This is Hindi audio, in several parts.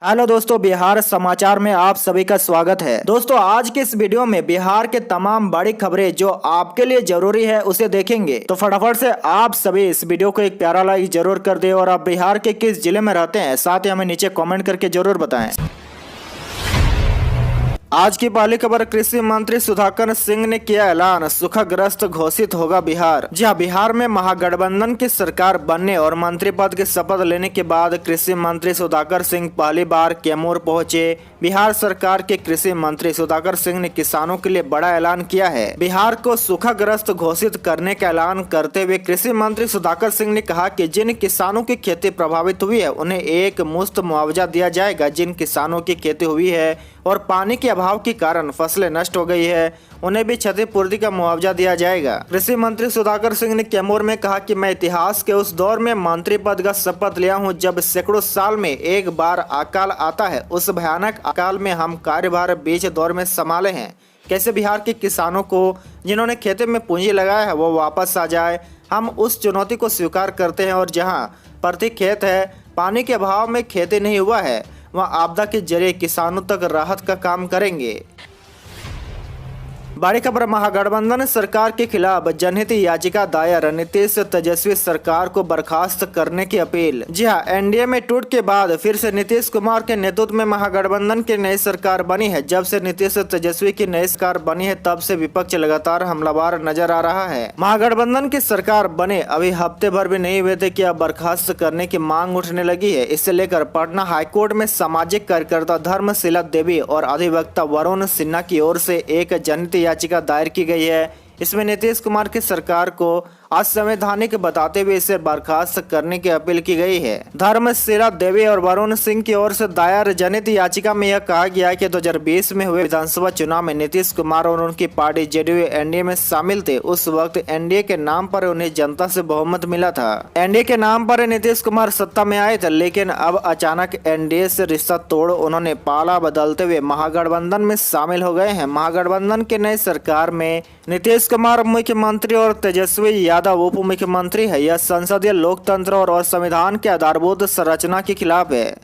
हेलो दोस्तों, बिहार समाचार में आप सभी का स्वागत है। दोस्तों, आज के इस वीडियो में बिहार के तमाम बड़ी खबरें जो आपके लिए जरूरी है उसे देखेंगे। तो फटाफट से आप सभी इस वीडियो को एक प्यारा लाइक जरूर कर दे और आप बिहार के किस जिले में रहते हैं साथ ही हमें नीचे कमेंट करके जरूर बताएं। आज की पहली खबर, कृषि मंत्री सुधाकर सिंह ने किया ऐलान, सूखाग्रस्त घोषित होगा बिहार। जी हाँ, बिहार में महागठबंधन की सरकार बनने और मंत्री पद की शपथ लेने के बाद कृषि मंत्री सुधाकर सिंह पहली बार कैमूर पहुंचे। बिहार सरकार के कृषि मंत्री सुधाकर सिंह ने किसानों के लिए बड़ा ऐलान किया है। बिहार को सूखाग्रस्त घोषित करने का ऐलान करते हुए कृषि मंत्री सुधाकर सिंह ने कहा कि जिन किसानों की खेती प्रभावित हुई है उन्हें एक मुश्त मुआवजा दिया जाएगा। जिन किसानों की खेती हुई है और पानी के अभाव के कारण फसलें नष्ट हो गई है उन्हें भी क्षतिपूर्ति का मुआवजा दिया जाएगा। कृषि मंत्री सुधाकर सिंह ने कैमूर में कहा कि मैं इतिहास के उस दौर में मंत्री पद का शपथ लिया हूं जब सैकड़ों साल में एक बार अकाल आता है। उस भयानक अकाल में हम कार्यभार बीच दौर में संभाले हैं। कैसे बिहार के किसानों को जिन्होंने खेती में पूंजी लगाया है वो वापस आ जाए। हम उस चुनौती को स्वीकार करते हैं और जहाँ प्रति खेत है पानी के अभाव में खेती नहीं हुआ है वहाँ आपदा के जरिए किसानों तक राहत का काम करेंगे। बड़ी खबर, महागठबंधन सरकार के खिलाफ जनहित याचिका दायर, नीतीश तेजस्वी सरकार को बर्खास्त करने की अपील। जी हां, एनडीए में टूट के बाद फिर से नीतीश कुमार के नेतृत्व में महागठबंधन की नई सरकार बनी है। जब से नीतीश तेजस्वी की नई सरकार बनी है तब से विपक्ष लगातार हमलावर नजर आ रहा है। महागठबंधन की सरकार बने अभी हफ्ते भर भी नहीं हुए थे कि अब बर्खास्त करने की मांग उठने लगी है। इसे लेकर पटना हाईकोर्ट में सामाजिक कार्यकर्ता धर्मशिला देवी और अधिवक्ता वरुण सिन्हा की ओर से एक जनहित याचिका दायर की गई है। इसमें नीतीश कुमार की सरकार को असंवैधानिक बताते हुए इसे बर्खास्त करने की अपील की गई है। धर्मशिला देवी और वरुण सिंह की ओर से दायर जनहित याचिका में यह कहा गया है कि 2020 में हुए विधानसभा चुनाव में नीतीश कुमार और उनकी पार्टी जेडीयू एनडीए में शामिल थे। उस वक्त एनडीए के नाम पर उन्हें जनता से बहुमत मिला था। एनडीए के नाम पर नीतीश कुमार सत्ता में आए थे, लेकिन अब अचानक एनडीए से रिश्ता तोड़ उन्होंने पाला बदलते हुए महागठबंधन में शामिल हो गए हैं। महागठबंधन की नई सरकार में नीतीश कुमार मुख्यमंत्री और तेजस्वी यादव उप मुख्यमंत्री है। यह संसदीय लोकतंत्र और संविधान के आधारभूत संरचना के खिलाफ है।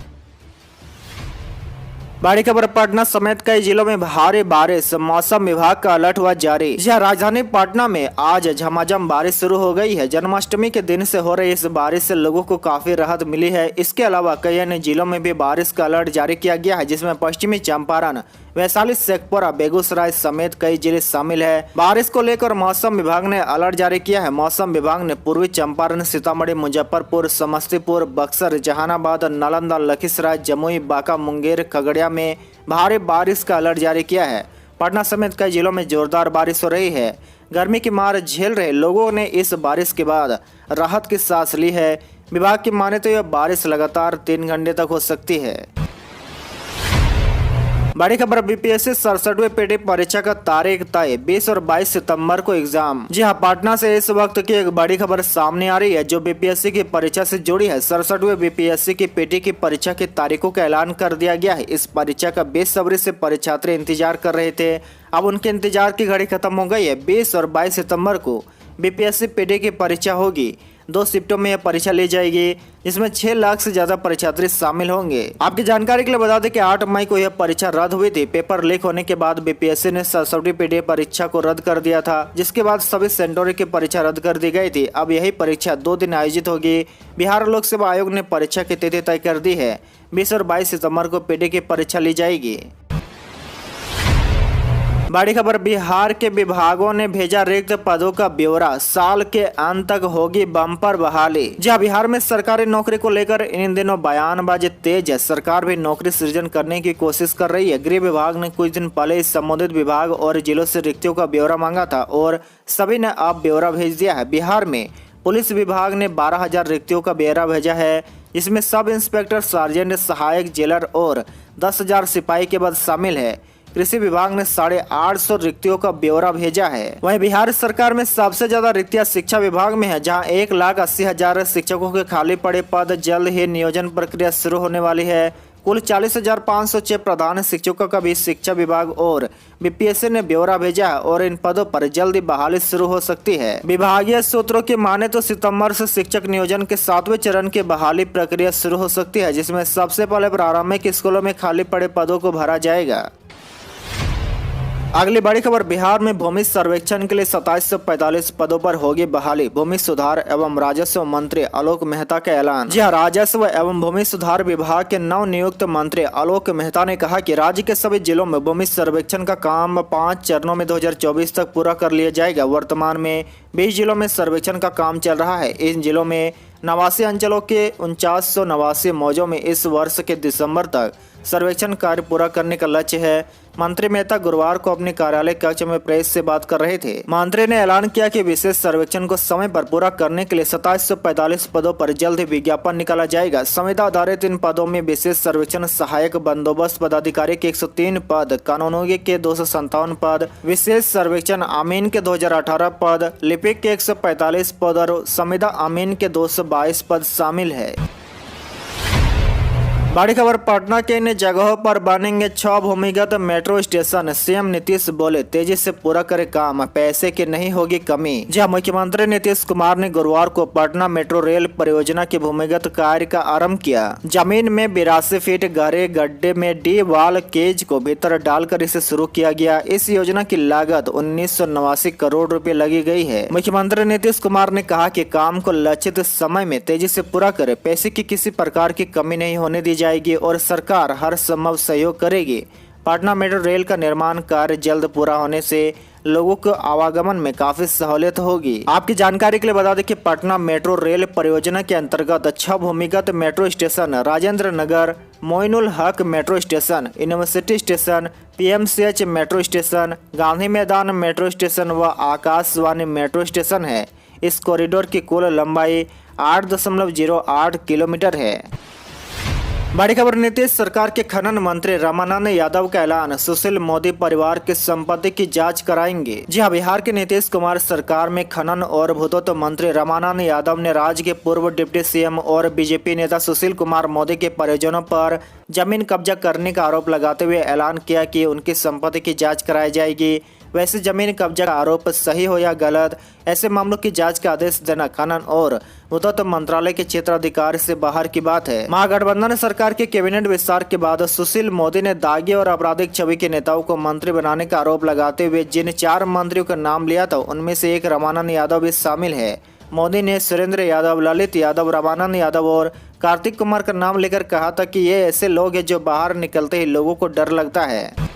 बड़ी खबर, पटना समेत कई जिलों में भारी बारिश, मौसम विभाग का अलर्ट हुआ जारी। जी राजधानी पटना में आज झमाझम बारिश शुरू हो गई है। जन्माष्टमी के दिन से हो रही इस बारिश से लोगों को काफी राहत मिली है। इसके अलावा कई अन्य जिलों में भी बारिश का अलर्ट जारी किया गया है, जिसमें पश्चिमी चंपारण, वैशाली, शेखपुरा, बेगूसराय समेत कई जिले शामिल है। बारिश को लेकर मौसम विभाग ने अलर्ट जारी किया है। मौसम विभाग ने पूर्वी चंपारण, सीतामढ़ी, मुजफ्फरपुर, समस्तीपुर, बक्सर, जहानाबाद, नालंदा, लखीसराय, जमुई, बांका, मुंगेर, खगड़िया में भारी बारिश का अलर्ट जारी किया है। पटना समेत कई जिलों में जोरदार बारिश हो रही है। गर्मी की मार झेल रहे लोगों ने इस बारिश के बाद राहत की सांस ली है। विभाग की माने तो यह बारिश लगातार 3 घंटे तक हो सकती है। बड़ी खबर, बीपीएससी 67वें पीटी परीक्षा का तारीख तय, 20 और 22 सितंबर को एग्जाम। जी हां, पटना से इस वक्त की एक बड़ी खबर सामने आ रही है जो बीपीएससी की परीक्षा से जुड़ी है। 67वें बीपीएससी की पीटी की परीक्षा की तारीखों का ऐलान कर दिया गया है। इस परीक्षा का बेसब्री से परीक्षार्थी इंतजार कर रहे थे। अब उनके इंतजार की घड़ी खत्म हो गई है। 20 और 22 सितम्बर को बीपीएससी पीटी की परीक्षा होगी। 2 शिफ्टों में यह परीक्षा ली जाएगी, जिसमें 6 लाख से ज्यादा परीक्षार्थी शामिल होंगे। आपकी जानकारी के लिए बता दें कि 8 मई को यह परीक्षा रद्द हुई थी। पेपर लीक होने के बाद बीपीएससी ने 67वीं पीटी परीक्षा को रद्द कर दिया था, जिसके बाद सभी सेंटरों की परीक्षा रद्द कर दी गई थी। अब यही परीक्षा 2 दिन आयोजित होगी। बिहार लोक सेवा आयोग ने परीक्षा की तिथि तय कर दी है। 20 और 22 सितम्बर को पीटी की परीक्षा ली जाएगी। बड़ी खबर, बिहार के विभागों ने भेजा रिक्त पदों का ब्यौरा, साल के अंत तक होगी बम्पर बहाली। जहां बिहार में सरकारी नौकरी को लेकर इन दिनों बयानबाजी तेज है। सरकार भी नौकरी सृजन करने की कोशिश कर रही है। गृह विभाग ने कुछ दिन पहले इस संबंधित विभाग और जिलों से रिक्तियों का ब्यौरा मांगा था और सभी ने अब ब्यौरा भेज दिया है। बिहार में पुलिस विभाग ने 12,000 रिक्तियों का ब्यौरा भेजा है। इसमें सब इंस्पेक्टर, सार्जेंट, सहायक जेलर और 10,000 सिपाही के पद शामिल है। कृषि विभाग ने 850 रिक्तियों का ब्यौरा भेजा है। वहीं बिहार सरकार में सबसे ज्यादा रिक्तियां शिक्षा विभाग में है, जहां 1,80,000 शिक्षकों के खाली पड़े पद। जल्द ही नियोजन प्रक्रिया शुरू होने वाली है। कुल 40,506 प्रधान शिक्षकों का भी शिक्षा विभाग और बीपीएससी ने ब्यौरा भेजा है और इन पदों पर जल्दी बहाली शुरू हो सकती है। विभागीय सूत्रों की माने तो सितंबर से शिक्षक नियोजन के 7वें चरण की बहाली प्रक्रिया शुरू हो सकती है, जिसमें सबसे पहले प्रारंभिक स्कूलों में खाली पड़े पदों को भरा जाएगा। अगली बड़ी खबर, बिहार में भूमि सर्वेक्षण के लिए 2745 पदों पर होगी बहाली। भूमि सुधार एवं राजस्व मंत्री आलोक मेहता का ऐलान। जी हां, राजस्व एवं भूमि सुधार विभाग के नव नियुक्त मंत्री आलोक मेहता ने कहा कि राज्य के सभी जिलों में भूमि सर्वेक्षण का काम 5 चरणों में 2024 तक पूरा कर लिया जाएगा। वर्तमान में 20 जिलों में सर्वेक्षण का काम चल रहा है। इन जिलों में 89 अंचलों के 4989 मौजों में इस वर्ष के दिसंबर तक सर्वेक्षण कार्य पूरा करने का लक्ष्य है। मंत्री मेहता गुरुवार को अपने कार्यालय कक्ष में प्रेस से बात कर रहे थे। मंत्री ने ऐलान किया कि विशेष सर्वेक्षण को समय पर पूरा करने के लिए 2745 पदों पर जल्द ही विज्ञापन निकाला जाएगा। संविदा आधारित इन पदों में विशेष सर्वेक्षण सहायक बंदोबस्त पदाधिकारी के 103 पद, कानूनों के 257 पद, विशेष सर्वेक्षण अमीन के 2018 पद, लिपिक के 145 पद और संविदा अमीन के 222 पद शामिल है। बड़ी खबर, पटना के इन जगहों पर बनेंगे 6 भूमिगत मेट्रो स्टेशन। सीएम नीतीश बोले तेजी से पूरा करे काम, पैसे की नहीं होगी कमी। जहां मुख्यमंत्री नीतीश कुमार ने गुरुवार को पटना मेट्रो रेल परियोजना के भूमिगत कार्य का आरंभ किया। जमीन में 82 फीट गहरे गड्ढे में डी वाल केज को भीतर डालकर इसे शुरू किया गया। इस योजना की लागत 1989 करोड़ रुपए लगी गई है। मुख्यमंत्री नीतीश कुमार ने कहा कि काम को लक्षित समय में तेजी से पूरा करे, पैसे की किसी प्रकार की कमी नहीं होने दी जाएगी और सरकार हर संभव सहयोग करेगी। पटना मेट्रो रेल का निर्माण कार्य जल्द पूरा होने से लोगों को आवागमन में काफी सहूलियत होगी। आपकी जानकारी के लिए बता दें कि पटना मेट्रो रेल परियोजना के अंतर्गत 6 भूमिगत metro station, Rajendra Nagar, Moinul Haq metro station, university station, PMCH metro station, Gandhi मैदान मेट्रो स्टेशन व आकाशवाणी मेट्रो स्टेशन है। इस कॉरिडोर की कुल लंबाई 8.08 किलोमीटर है। बड़ी खबर, नीतीश सरकार के खनन मंत्री रामानंद यादव का ऐलान, सुशील मोदी परिवार की संपत्ति की जांच कराएंगे। जी हां, बिहार के नीतीश कुमार सरकार में खनन और भूतत्व मंत्री रामानंद यादव ने राज्य के पूर्व डिप्टी सीएम और बीजेपी नेता सुशील कुमार मोदी के परिजनों पर जमीन कब्जा करने का आरोप लगाते हुए ऐलान किया कि उनकी संपत्ति की जाँच कराई जाएगी। वैसे जमीन कब्जा का आरोप सही हो या गलत, ऐसे मामलों की जांच का आदेश देना खनन और भूतत्व मंत्रालय के क्षेत्राधिकार से बाहर की बात है। महागठबंधन सरकार के कैबिनेट विस्तार के बाद सुशील मोदी ने दागी और आपराधिक छवि के नेताओं को मंत्री बनाने का आरोप लगाते हुए जिन 4 मंत्रियों का नाम लिया था उनमें से एक रामानंद यादव भी शामिल है। मोदी ने सुरेंद्र यादव, ललित यादव, रामानंद यादव और कार्तिक कुमार का नाम लेकर कहा था कि ये ऐसे लोग हैं जो बाहर निकलते ही लोगों को डर लगता है।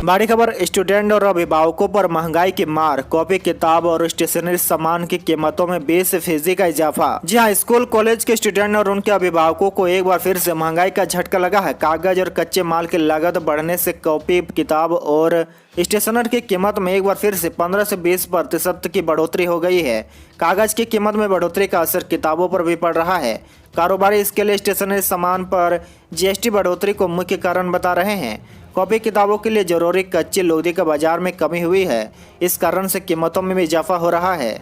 बड़ी खबर, स्टूडेंट और अभिभावकों पर महंगाई की मार, कॉपी किताब और स्टेशनरी सामान की कीमतों में 20% का इजाफा। जी हां, स्कूल कॉलेज के स्टूडेंट और उनके अभिभावकों को एक बार फिर से महंगाई का झटका लगा है। कागज और कच्चे माल की लागत बढ़ने से कॉपी किताब और स्टेशनरी की कीमत में एक बार फिर से 15 से 20% की बढ़ोतरी हो गई है। कागज की कीमत में बढ़ोतरी का असर किताबों पर भी पड़ रहा है। कारोबारी इसके लिए स्टेशनरी सामान पर जीएसटी बढ़ोतरी को मुख्य कारण बता रहे हैं। कॉपी किताबों के लिए जरूरी कच्ची लुगदी का बाजार में कमी हुई है, इस कारण से कीमतों में भी इजाफा हो रहा है।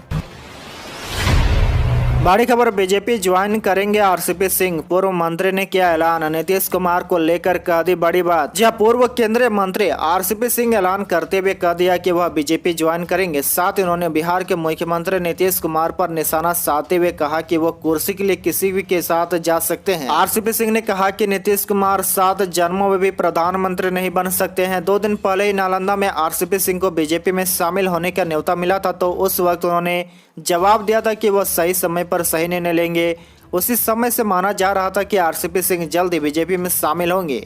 बड़ी खबर, बीजेपी ज्वाइन करेंगे आरसीपी सिंह, पूर्व मंत्री ने किया ऐलान। नीतीश कुमार को लेकर कह दी बड़ी बात। जहां पूर्व केंद्रीय मंत्री आरसीपी सिंह ऐलान करते हुए कह दिया कि वह बीजेपी ज्वाइन करेंगे। साथ ही उन्होंने बिहार के मुख्यमंत्री नीतीश कुमार पर निशाना साधते हुए कहा कि वो कुर्सी के लिए किसी भी के साथ जा सकते हैं। आरसीपी सिंह ने कहा कि नीतीश कुमार 7 जन्मों में भी प्रधानमंत्री नहीं बन सकते हैं। 2 दिन पहले ही नालंदा में आरसीपी सिंह को बीजेपी में शामिल होने का न्योता मिला था, तो उस वक्त उन्होंने जवाब दिया था कि वह सही समय पर सही निर्णय लेंगे। उसी समय से माना जा रहा था कि आरसीपी सिंह जल्द ही बीजेपी में शामिल होंगे।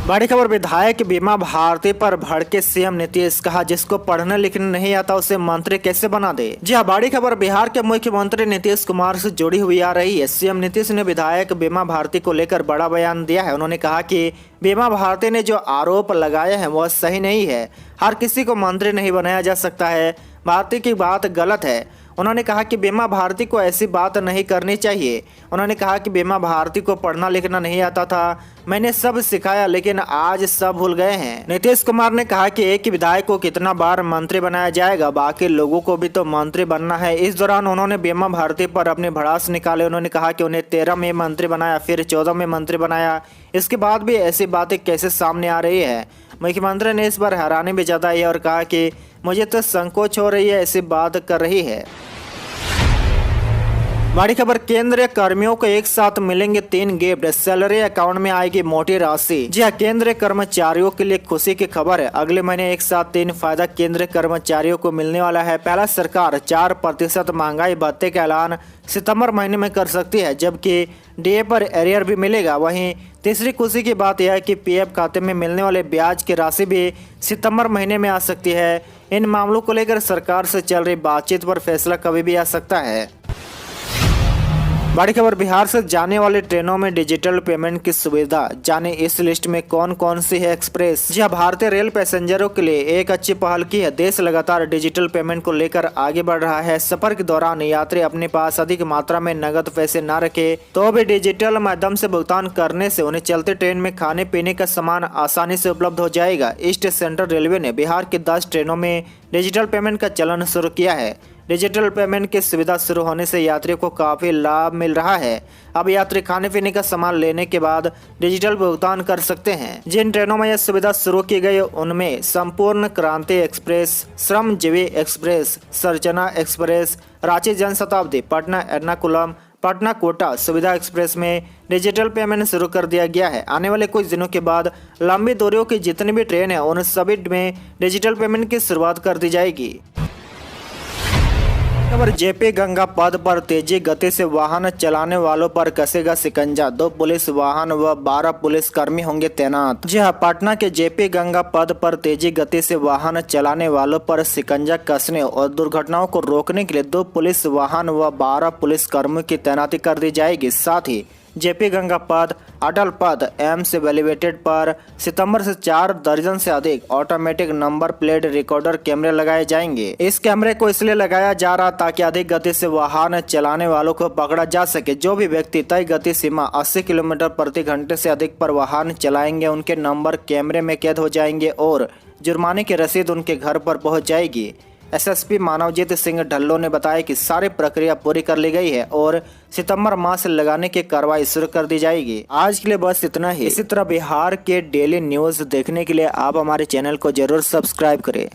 बड़ी खबर, विधायक बीमा भारती पर भड़के सीएम नीतीश, कहा जिसको पढ़ने लिखने नहीं आता उसे मंत्री कैसे बना दे। जी हां, बड़ी खबर बिहार के मुख्यमंत्री नीतीश कुमार से जुड़ी हुई आ रही है। सीएम नीतीश ने विधायक बीमा भारती को लेकर बड़ा बयान दिया है। उन्होंने कहा कि बीमा भारती ने जो आरोप लगाए हैं वह सही नहीं है। हर किसी को मंत्री नहीं बनाया जा सकता है। भारती की बात गलत है। उन्होंने कहा कि बीमा भारती को ऐसी बात नहीं करनी चाहिए। उन्होंने कहा कि बीमा भारती को पढ़ना लिखना नहीं आता था, मैंने सब सिखाया लेकिन आज सब भूल गए हैं। नीतीश कुमार ने कहा कि एक ही विधायक को कितना बार मंत्री बनाया जाएगा, बाकी लोगों को भी तो मंत्री बनना है। इस दौरान उन्होंने बीमा भारती पर अपने भड़ास निकाले। उन्होंने कहा कि उन्हें 13 में मंत्री बनाया, फिर 14 में मंत्री बनाया, इसके बाद भी ऐसी बातें कैसे सामने आ रही है। मुख्यमंत्री ने इस पर हैरानी भी जताई और कहा कि मुझे तो संकोच हो रही है, ऐसी बात कर रही है। बड़ी खबर, केंद्रीय कर्मियों को एक साथ मिलेंगे 3 गिफ्ट, सैलरी अकाउंट में आएगी मोटी राशि। जी हां, केंद्रीय कर्मचारियों के लिए खुशी की खबर है। अगले महीने एक साथ 3 फायदा केंद्रीय कर्मचारियों को मिलने वाला है। पहला, सरकार 4% महंगाई भत्ते का ऐलान सितंबर महीने में कर सकती है, जबकि डीए पर एरियर भी मिलेगा। वहीं तीसरी खुशी की बात यह है कि पीएफ खाते में मिलने वाले ब्याज की राशि भी सितंबर महीने में आ सकती है। इन मामलों को लेकर सरकार से चल रही बातचीत पर फैसला कभी भी आ सकता है। बड़ी खबर, बिहार से जाने वाली ट्रेनों में डिजिटल पेमेंट की सुविधा, जाने इस लिस्ट में कौन कौन सी है एक्सप्रेस। जी हां, भारतीय रेल पैसेंजरों के लिए एक अच्छी पहल की है। देश लगातार डिजिटल पेमेंट को लेकर आगे बढ़ रहा है। सफर के दौरान यात्री अपने पास अधिक मात्रा में नगद पैसे न रखे तो भी डिजिटल माध्यम से भुगतान करने से उन्हें चलते ट्रेन में खाने पीने का सामान आसानी से उपलब्ध हो जाएगा। ईस्ट सेंट्रल रेलवे ने बिहार की 10 ट्रेनों में डिजिटल पेमेंट का चलन शुरू किया है। डिजिटल पेमेंट की सुविधा शुरू होने से यात्रियों को काफी लाभ मिल रहा है। अब यात्री खाने पीने का सामान लेने के बाद डिजिटल भुगतान कर सकते हैं। जिन ट्रेनों में यह सुविधा शुरू की गई उनमें संपूर्ण क्रांति एक्सप्रेस, श्रमजीवी एक्सप्रेस, सर्जना एक्सप्रेस, रांची जनशताब्दी, पटना एर्नाकुलम, पटना कोटा सुविधा एक्सप्रेस में डिजिटल पेमेंट शुरू कर दिया गया है। आने वाले कुछ दिनों के बाद लंबी दूरियों की जितनी भी ट्रेन है उन सभी में डिजिटल पेमेंट की शुरुआत कर दी जाएगी। खबर, जेपी गंगा पथ पर तेजी गति से वाहन चलाने वालों पर कसेगा शिकंजा, 2 पुलिस वाहन व 12 पुलिस कर्मी होंगे तैनात। जी हां, पटना के जेपी गंगा पथ पर तेजी गति से वाहन चलाने वालों पर शिकंजा कसने और दुर्घटनाओं को रोकने के लिए 2 पुलिस वाहन व 12 पुलिस कर्मियों की तैनाती कर दी जाएगी। साथ ही जेपी गंगा पथ, अटल पथ, एम्स एलिवेटेड पर सितंबर से 4 दर्जन से अधिक ऑटोमेटिक नंबर प्लेट रिकॉर्डर कैमरे लगाए जाएंगे। इस कैमरे को इसलिए लगाया जा रहा ताकि अधिक गति से वाहन चलाने वालों को पकड़ा जा सके। जो भी व्यक्ति तय गति सीमा 80 किलोमीटर प्रति घंटे से अधिक पर वाहन चलाएंगे उनके नंबर कैमरे में कैद हो जाएंगे और जुर्माने की रसीद उनके घर पर पहुँच जाएगी। एसएसपी मानवजीत सिंह ढल्लो ने बताया कि सारी प्रक्रिया पूरी कर ली गई है और सितंबर माह से लगाने की कार्रवाई शुरू कर दी जाएगी। आज के लिए बस इतना ही। इसी तरह बिहार के डेली न्यूज देखने के लिए आप हमारे चैनल को जरूर सब्सक्राइब करें।